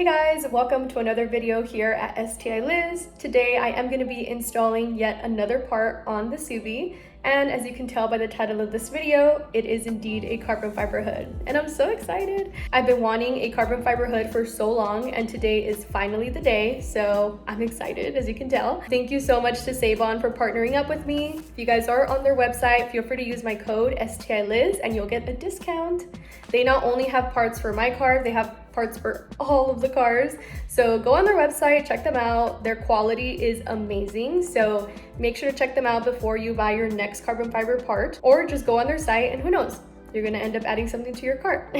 Hey guys, welcome to another video here at STILIZ. Today I am going to be installing yet another part on the Subi, and as you can tell by the title of this video, it is indeed a carbon fiber hood, and I'm so excited. I've been wanting a carbon fiber hood for so long, and today is finally the day, so I'm excited, as you can tell. Thank you so much to Seibon for partnering up with me. If you guys are on their website, feel free to use my code STILIZ and you'll get a discount. They not only have parts for my car, they have parts for all of the cars. So go on their website, check them out. Their quality is amazing. So make sure to check them out before you buy your next carbon fiber part, or just go on their site and who knows, you're gonna end up adding something to your cart.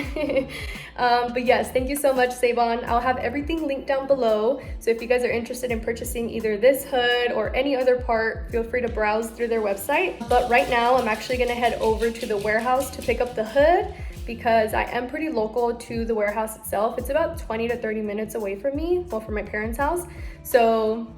But yes, thank you so much, Seibon. I'll have everything linked down below. So if you guys are interested in purchasing either this hood or any other part, feel free to browse through their website. But right now, I'm actually gonna head over to the warehouse to pick up the hood, because I am pretty local to the warehouse itself. It's about 20 to 30 minutes away from me, well, from my parents' house. So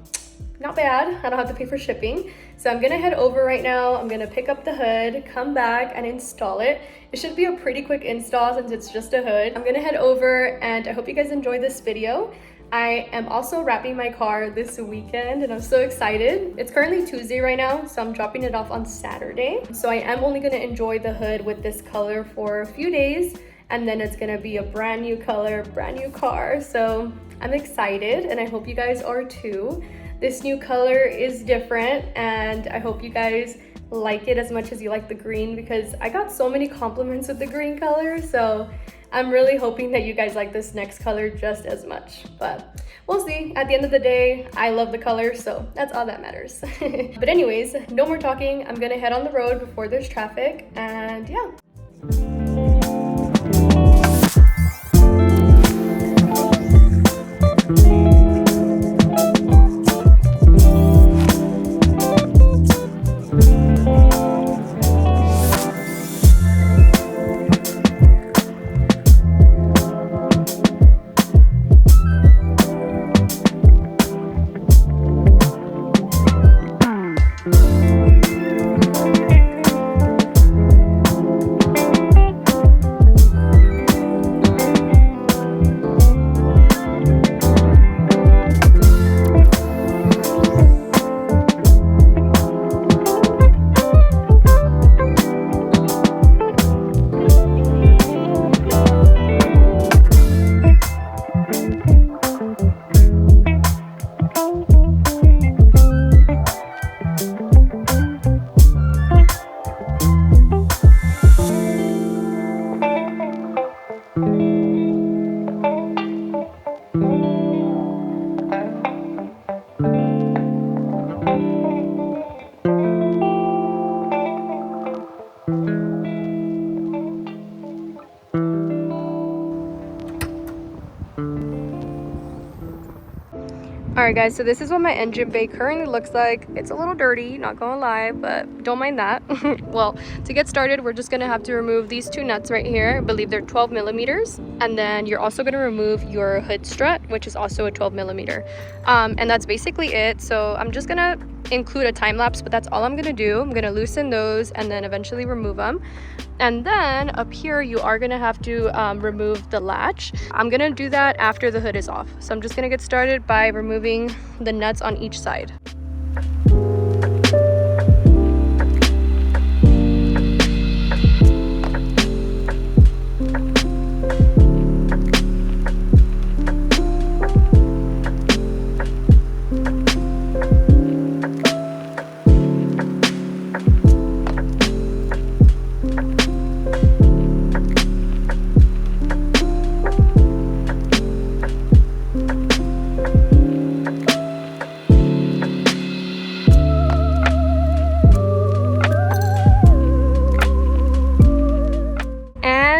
not bad, I don't have to pay for shipping. So I'm gonna head over right now. I'm gonna pick up the hood, come back and install it. It should be a pretty quick install since it's just a hood. I'm gonna head over and I hope you guys enjoy this video. I am also wrapping my car this weekend and I'm so excited. It's currently Tuesday right now, so I'm dropping it off on Saturday. So I am only gonna enjoy the hood with this color for a few days, and then it's gonna be a brand new color, brand new car. So I'm excited and I hope you guys are too. This new color is different and I hope you guys like it as much as you like the green, because I got so many compliments with the green color. So I'm really hoping that you guys like this next color just as much, but we'll see. At the end of the day, I love the color, so that's all that matters. But anyways, no more talking. I'm gonna head on the road before there's traffic, and yeah. Alright guys, so this is what my engine bay currently looks like. It's a little dirty, not gonna lie, but don't mind that. Well, to get started, we're just gonna have to remove these two nuts right here. I believe they're 12 millimeters. And then you're also gonna remove your hood strut, which is also a 12 millimeter. And that's basically it. So I'm just gonna include a time lapse, but that's all I'm gonna do. I'm gonna loosen those and then eventually remove them. And then up here, you are gonna have to remove the latch. I'm gonna do that after the hood is off. So I'm just gonna get started by removing the nuts on each side.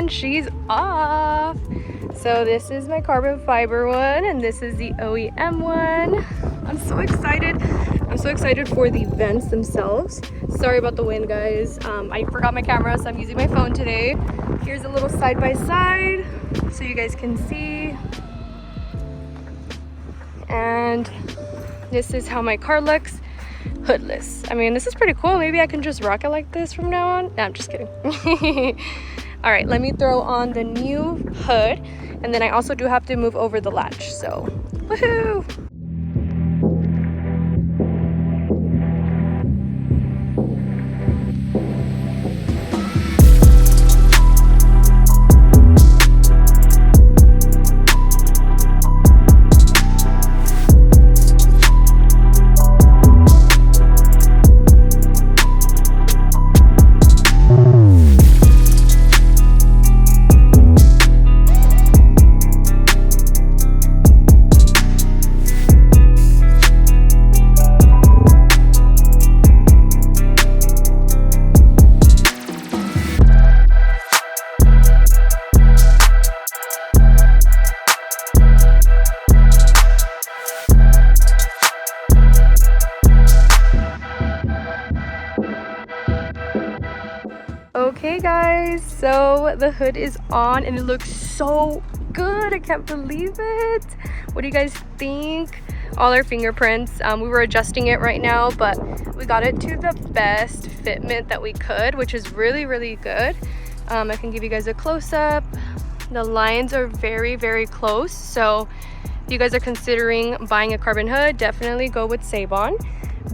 She's off. So this is my carbon fiber one and this is the OEM one. I'm so excited. I'm so excited for the vents themselves. Sorry about the wind, guys. I forgot my camera, so I'm using my phone today. Here's a little side by side so you guys can see. And this is how my car looks hoodless. I mean, this is pretty cool. Maybe I can just rock it like this from now on. No, I'm just kidding. All right, let me throw on the new hood. And then I also do have to move over the latch, so woohoo! Okay guys, so the hood is on and it looks so good. I can't believe it. What do you guys think? All our fingerprints, we were adjusting it right now, but we got it to the best fitment that we could, which is really good. I can give you guys a close-up. The lines are very close, so if you guys are considering buying a carbon hood, definitely go with Seibon.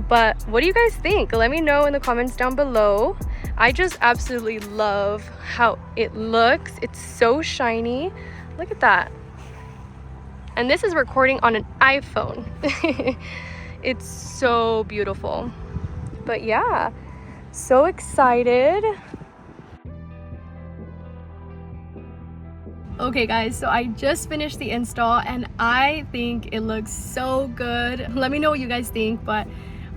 But what do you guys think? Let me know in the comments down below. I just absolutely love how it looks. It's so shiny. Look at that. And this is recording on an iPhone. It's so beautiful. But yeah, so excited. Okay guys, so I just finished the install and I think it looks so good. Let me know what you guys think, but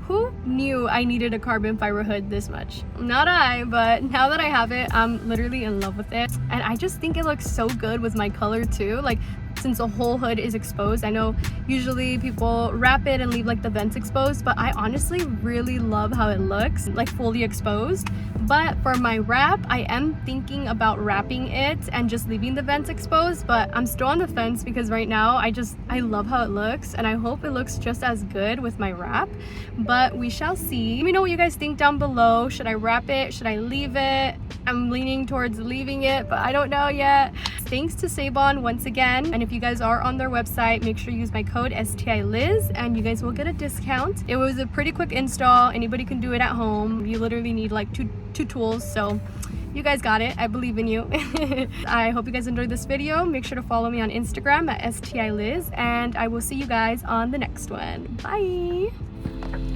who knew I needed a carbon fiber hood this much? Not I, but now that I have it, I'm literally in love with it. And I just think it looks so good with my color too. Like, since the whole hood is exposed, I know usually people wrap it and leave like the vents exposed, but I honestly really love how it looks, like fully exposed. But for my wrap, I am thinking about wrapping it and just leaving the vents exposed, but I'm still on the fence because right now I love how it looks and I hope it looks just as good with my wrap, but we shall see. Let me know what you guys think down below. Should I wrap it? Should I leave it? I'm leaning towards leaving it, but I don't know yet. Thanks to Seibon once again, and if you guys are on their website, make sure you use my code STILIZ and you guys will get a discount. It was a pretty quick install. Anybody can do it at home. You literally need like two tools, so you guys got it. I believe in you. I hope you guys enjoyed this video. Make sure to follow me on Instagram at STILIZ, and I will see you guys on the next one. Bye.